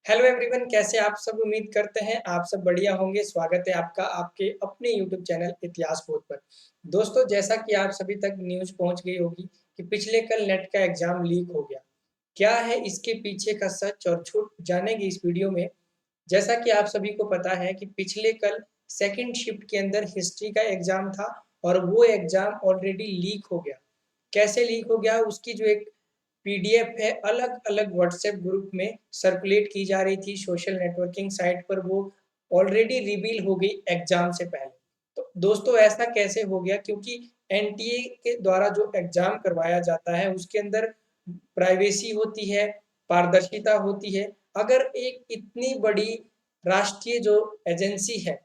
Hello everyone, कैसे आप सब? उम्मीद करते हैं आप सब बढ़िया होंगे। स्वागत है आपका आपके अपने यूट्यूब चैनल इतिहास बोध पर। दोस्तों, जैसा कि आप सभी तक न्यूज़ पहुंच गई होगी कि पिछले कल नेट का एग्ज़ाम लीक हो गया। क्या है इसके पीछे का सच और झूठ, जानेंगे इस वीडियो में। जैसा कि आप सभी को पता है कि पिछले कल सेकंड शिफ्ट के अंदर हिस्ट्री का एग्ज़ाम था और वो एग्ज़ाम ऑलरेडी लीक हो गया। कैसे लीक हो गया, उसकी जो एक पीडीएफ है अलग-अलग व्हाट्सएप ग्रुप में सर्कुलेट की जा रही थी सोशल नेटवर्किंग साइट पर, वो ऑलरेडी रिवील हो गई एग्ज़ाम से पहले। तो दोस्तों, ऐसा कैसे हो गया? क्योंकि एनटीए के द्वारा जो एग्ज़ाम करवाया जाता है उसके अंदर प्राइवेसी होती है, पारदर्शिता होती है। अगर एक इतनी बड़ी राष्ट्रीय जो एजेंसी है,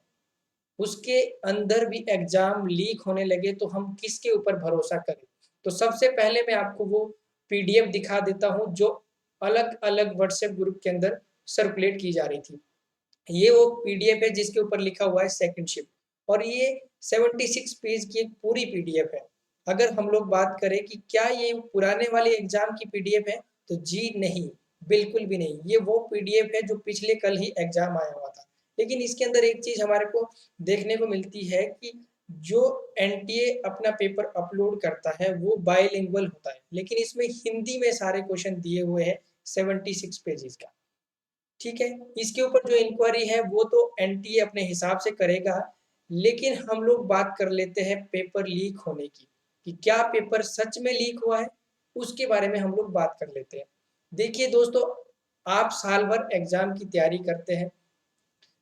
उसके अंदर भी एग्ज़ाम लीक होने लगे तो हम किसके ऊपर भरोसा करें? तो सबसे पहले मैं आपको वो पीडीएफ दिखा देता हूँ जो अलग-अलग व्हाट्सएप ग्रुप के अंदर सर्कुलेट की जा रही थी। ये वो पीडीएफ है जिसके ऊपर लिखा हुआ है सेकंड शिफ्ट और ये 76 पेज की एक पूरी पीडीएफ है। अगर हम लोग बात करें कि क्या ये पुराने वाले एग्ज़ाम की पीडीएफ है, तो जी नहीं, बिल्कुल भी नहीं। ये वो पीडीएफ है जो पिछले कल ही एग्ज़ाम आया हुआ था। लेकिन इसके अंदर एक चीज़ हमारे को देखने को मिलती है कि जो एनटीए अपना पेपर अपलोड करता है वो बाइलिंगुअल होता है, लेकिन इसमें हिंदी में सारे क्वेश्चन दिए हुए हैं 76 पेजेज़ का। ठीक है, इसके ऊपर जो इंक्वायरी है वो तो एनटीए अपने हिसाब से करेगा, लेकिन हम लोग बात कर लेते हैं पेपर लीक होने की, कि क्या पेपर सच में लीक हुआ है? उसके बारे में हम लोग बात कर लेते हैं। देखिए दोस्तों, आप साल भर एग्ज़ाम की तैयारी करते हैं,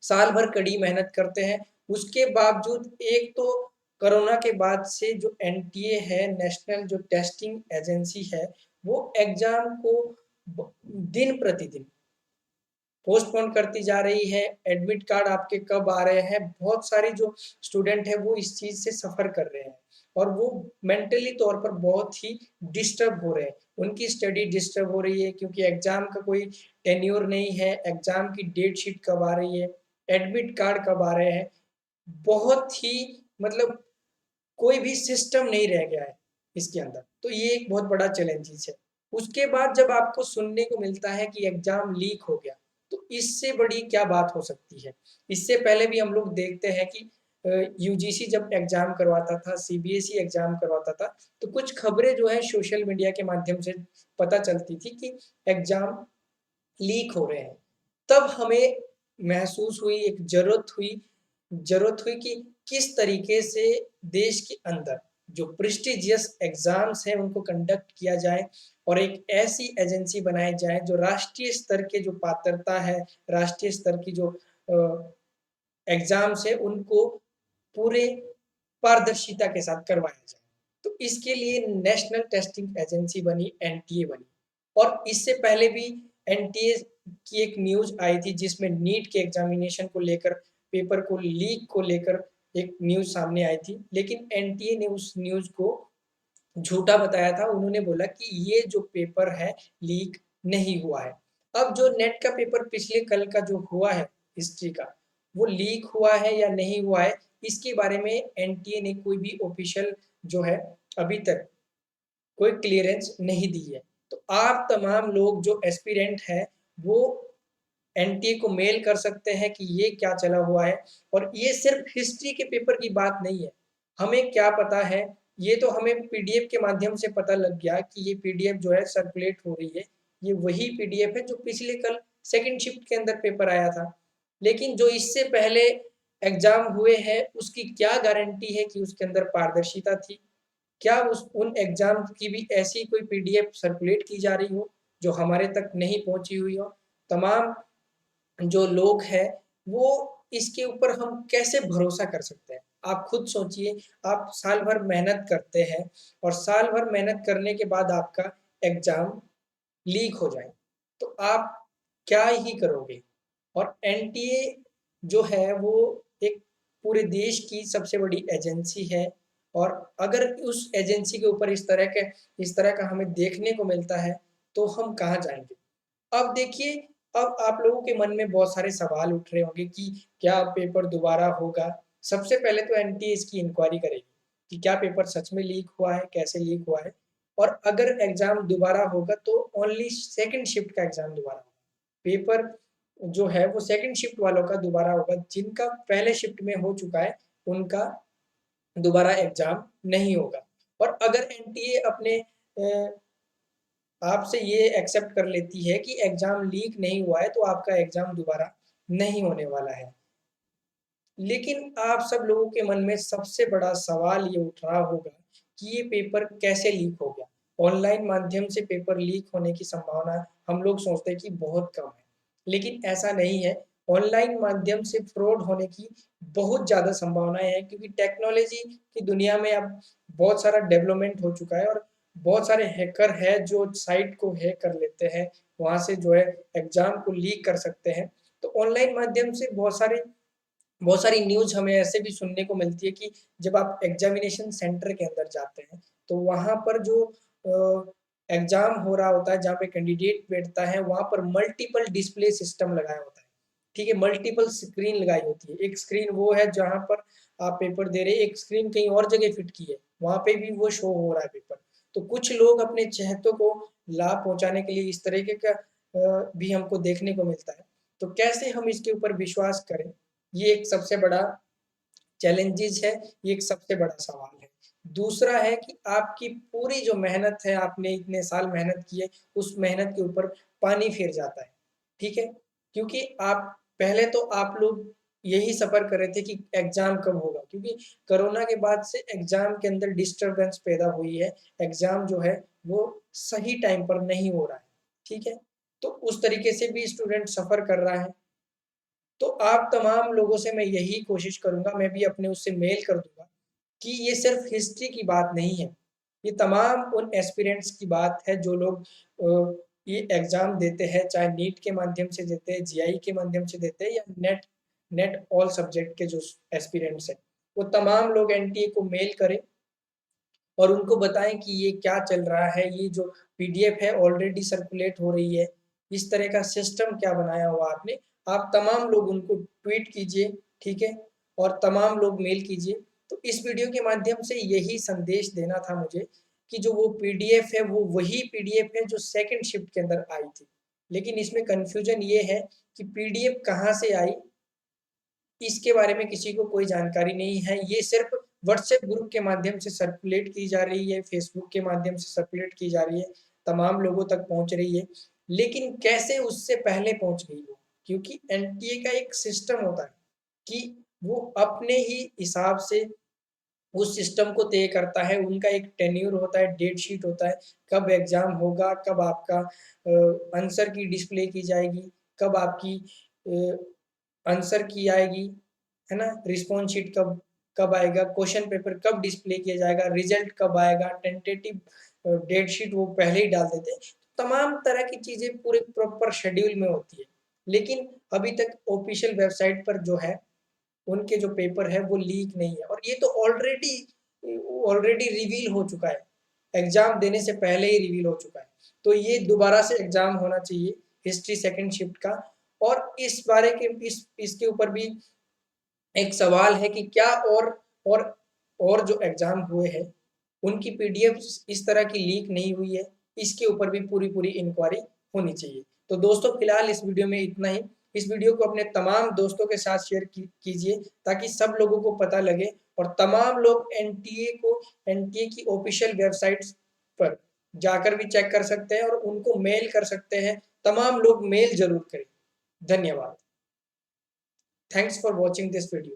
साल भर कड़ी मेहनत करते हैं, उसके बावजूद एक तो कोरोना के बाद से जो एनटीए है, नेशनल जो टेस्टिंग एजेंसी है, वो एग्ज़ाम को ब दिन-प्रतिदिन पोस्टपोन करती जा रही है। एडमिट कार्ड आपके कब आ रहे हैं? बहुत सारे जो स्टूडेंट हैं वो इस चीज़ से सफ़र कर रहे हैं और वो मेंटली तौर पर बहुत ही डिस्टर्ब हो रहे हैं। उनकी स्टडी डिस्टर्ब हो रही है क्योंकि एग्ज़ाम का कोई टेन्योर नहीं है, एग्ज़ाम की डेट शीट कब आ रही है, एडमिट कार्ड कब आ रहे हैं। बहुत ही मतलब कोई भी सिस्टम नहीं रह गया है इसके अंदर, तो ये एक बहुत बड़ा चैलेंजेस है। उसके बाद जब आपको सुनने को मिलता है कि एग्ज़ाम लीक हो गया, तो इससे बड़ी क्या बात हो सकती है? इससे पहले भी हम लोग देखते हैं कि यूजीसी जब एग्ज़ाम करवाता था, सीबीएसई एग्ज़ाम करवाता था, तो कुछ खबरें जो हैं सोशल मीडिया के माध्यम से पता चलती थी कि एग्ज़ाम लीक हो रहे हैं। तब हमें महसूस हुई, एक ज़रूरत हुई कि किस तरीके से देश के अंदर जो प्रेस्टिजियस एग्ज़ाम्स हैं उनको कंडक्ट किया जाए और एक ऐसी एजेंसी बनाई जाए जो राष्ट्रीय स्तर के जो पात्रता है, राष्ट्रीय स्तर की जो एग्ज़ाम्स है उनको पूरे पारदर्शिता के साथ करवाया जाए। तो इसके लिए नेशनल टेस्टिंग एजेंसी बनी, एनटीए बनी और इससे पहले भी एनटीए की एक न्यूज़ आई थी जिसमें नीट के एग्ज़ामिनेशन को लेकर, पेपर को लीक को लेकर एक न्यूज़ सामने आई थी। लेकिन एनटीए ने उस न्यूज़ को झूठा बताया था। उन्होंने बोला कि ये जो पेपर है लीक नहीं हुआ है। अब जो नेट का पेपर पिछले कल का जो हुआ है हिस्ट्री का, वो लीक हुआ है या नहीं हुआ है, इसके बारे में एनटीए ने कोई भी ऑफ़िशियल जो है अभी तक कोई क्लीयरेंस नहीं दी है। तो आप तमाम लोग जो एस्पिरेंट हैं, वो एनटीए को मेल कर सकते हैं कि ये क्या चला हुआ है और ये सिर्फ़ हिस्ट्री के पेपर की बात नहीं है। हमें क्या पता है, ये तो हमें पीडीएफ के माध्यम से पता लग गया कि ये पीडीएफ जो है सर्कुलेट हो रही है। ये वही पीडीएफ है जो पिछले कल सेकंड शिफ्ट के अंदर पेपर आया था। लेकिन जो इससे पहले एग्ज़ाम हुए हैं, उसकी क्या गारंटी है कि उसके अंदर पारदर्शिता थी? क्या उस उन एग्ज़ाम की भी ऐसी कोई पीडीएफ सर्कुलेट की जा रही हो, जो हमारे तक नहीं पहुँची हुई हो? तमाम जो लोग हैं, वो इसके ऊपर हम कैसे भरोसा कर सकते हैं? आप खुद सोचिए, आप साल भर मेहनत करते हैं और साल भर मेहनत करने के बाद आपका एग्ज़ाम लीक हो जाए, तो आप क्या ही करोगे? और एनटीए जो है वो एक पूरे देश की सबसे बड़ी एजेंसी है और अगर उस एजेंसी के ऊपर इस तरह का हमें देखने को मिलता है, तो हम कहाँ जाएँगे? अब देखिए, अब आप लोगों के मन में बहुत सारे सवाल उठ रहे होंगे कि क्या पेपर दोबारा होगा? सबसे पहले तो एनटीए इसकी इंक्वायरी करेगी कि क्या पेपर सच में लीक हुआ है, कैसे लीक हुआ है? और अगर एग्ज़ाम दोबारा होगा तो ओनली सेकंड शिफ्ट का एग्ज़ाम दोबारा होगा। पेपर जो है वो सेकंड शिफ्ट वालों का दोबारा होगा, जिनका पहले शिफ्ट में हो चुका है, उनका दोबारा एग्ज़ाम नहीं होगा। और अगर एनटीए अपने आपसे ये एक्सेप्ट कर लेती है कि एग्ज़ाम लीक नहीं हुआ है, तो आपका एग्ज़ाम दोबारा नहीं होने वाला है। लेकिन आप सब लोगों के मन में सबसे बड़ा सवाल ये उठ रहा होगा कि ये पेपर कैसे लीक हो गया? ऑनलाइन माध्यम से पेपर लीक होने की संभावना हम लोग सोचते हैं कि बहुत कम है, लेकिन ऐसा नहीं है। ऑनलाइन माध्यम से फ्रॉड होने की बहुत ज़्यादा संभावनाएँ हैं, क्योंकि टेक्नोलॉजी की दुनिया में अब बहुत सारा डेवलपमेंट हो चुका है और बहुत सारे हैकर हैं जो साइट को हैक कर लेते हैं, वहाँ से जो है एग्ज़ाम को लीक कर सकते हैं। तो ऑनलाइन माध्यम से बहुत सारी न्यूज़ हमें ऐसे भी सुनने को मिलती है कि जब आप एग्ज़ामिनेशन सेंटर के अंदर जाते हैं, तो वहाँ पर जो एग्ज़ाम हो रहा होता है, जहाँ पे कैंडिडेट बैठता है, वहाँ पर मल्टीपल डिस्प्ले सिस्टम लगाया होता है, ठीक है? मल्टीपल स्क्रीन लगाई होती है। एक स्क्रीन वो है जहाँ पर आप पेपर दे रहे हैं, एक स्क्रीन कहीं और जगह फिट की है, वहाँ पे भी वो शो हो रहा है पेपर। तो कुछ लोग अपने चहेतों को लाभ पहुँचाने के लिए इस तरीके का भी हमको देखने को मिलता है। तो कैसे हम इसके ऊपर विश्वास करें? ये एक सबसे बड़ा चैलेंजेज़ है, ये एक सबसे बड़ा सवाल है। दूसरा है कि आपकी पूरी जो मेहनत है, आपने इतने साल मेहनत की है, उस मेहनत के ऊपर पानी फिर जाता है, ठीक है? क्योंकि आप पहले तो आप लोग यही सफ़र कर रहे थे कि एग्ज़ाम कब होगा, क्योंकि कोरोना के बाद से एग्ज़ाम के अंदर डिस्टर्बेंस पैदा हुई है, एग्ज़ाम जो है वो सही टाइम पर नहीं हो रहा है, ठीक है? तो उस तरीके से भी स्टूडेंट सफ़र कर रहा है। तो आप तमाम लोगों से मैं यही कोशिश करूँगा, मैं भी अपने उससे मेल कर दूँगा कि ये सिर्फ़ हिस्ट्री की बात नहीं है। ये तमाम उन एस्पिरेंट्स की बात है जो लोग ये एग्ज़ाम देते हैं, चाहे नीट के माध्यम से देते हैं, जेईई के माध्यम से देते हैं या नेट नेट ऑल सब्जेक्ट के जो एस्पिरेंट्स हैं। वो तमाम लोग एनटीए को मेल करें और उनको बताएँ कि ये क्या चल रहा है, ये जो पीडीएफ है ऑलरेडी सर्कुलेट हो रही है, इस तरह का सिस्टम क्या बनाया हुआ आपने, आप तमाम लोग उनको ट्वीट कीजिए, ठीक है? और तमाम लोग मेल कीजिए। तो इस वीडियो के माध्यम से यही संदेश देना था मुझे कि जो वो पीडीएफ है, वो वही पीडीएफ है जो सेकंड शिफ्ट के अंदर आई थी। लेकिन इसमें कन्फ्यूज़न ये है कि पीडीएफ कहाँ से आई, इसके बारे में किसी को कोई जानकारी नहीं है। ये सिर्फ़ व्हाट्सएप ग्रुप के माध्यम से सर्कुलेट की जा रही है, फेसबुक के माध्यम से सर्कुलेट की जा रही है, तमाम लोगों तक पहुँच रही है। लेकिन कैसे उससे पहले पहुँच गई वो? क्योंकि एनटीए का एक सिस्टम होता है कि वो अपने ही हिसाब से उस सिस्टम को तय करता है, उनका एक टेन्योर होता है, डेट शीट होता है, कब एग्ज़ाम होगा, कब आपका आंसर की डिस्प्ले की जाएगी, कब आपकी आंसर की आएगी, है ना? रिस्पॉन्स शीट कब कब आएगा, क्वेश्चन पेपर कब डिस्प्ले किया जाएगा, रिज़ल्ट कब आएगा, टेंटेटिव डेट शीट वो पहले ही डाल देते हैं। तमाम तरह की चीज़ें पूरे प्रॉपर शेड्यूल में होती है। लेकिन अभी तक ऑफ़िशियल वेबसाइट पर जो है उनके जो पेपर है वो लीक नहीं है और ये तो ऑलरेडी रिवील हो चुका है। एग्ज़ाम देने से पहले ही रिवील हो चुका है। तो ये दोबारा से एग्ज़ाम होना चाहिए हिस्ट्री सेकंड शिफ्ट का और इस बारे के इसके ऊपर भी एक सवाल है कि क्या और और जो एग्ज़ाम हुए हैं, उनकी पीडीएफ्स इस तरह की लीक नहीं हुई है, इसके ऊपर भी पूरी-पूरी इंक्वायरी होनी चाहिए। तो दोस्तों फिलहाल इस वीडियो में इतना ही। इस वीडियो को अपने तमाम दोस्तों के साथ शेयर कीजिए ताकि सब लोगों को पता लगे और तमाम लोग एनटीए की ऑफ़िशियल वेबसाइट्स पर जाकर भी चेक कर सकते हैं और उनको मेल कर सकते हैं। तमाम लोग मेल ज़रूर करें। धन्यवाद। Thanks for watching this video.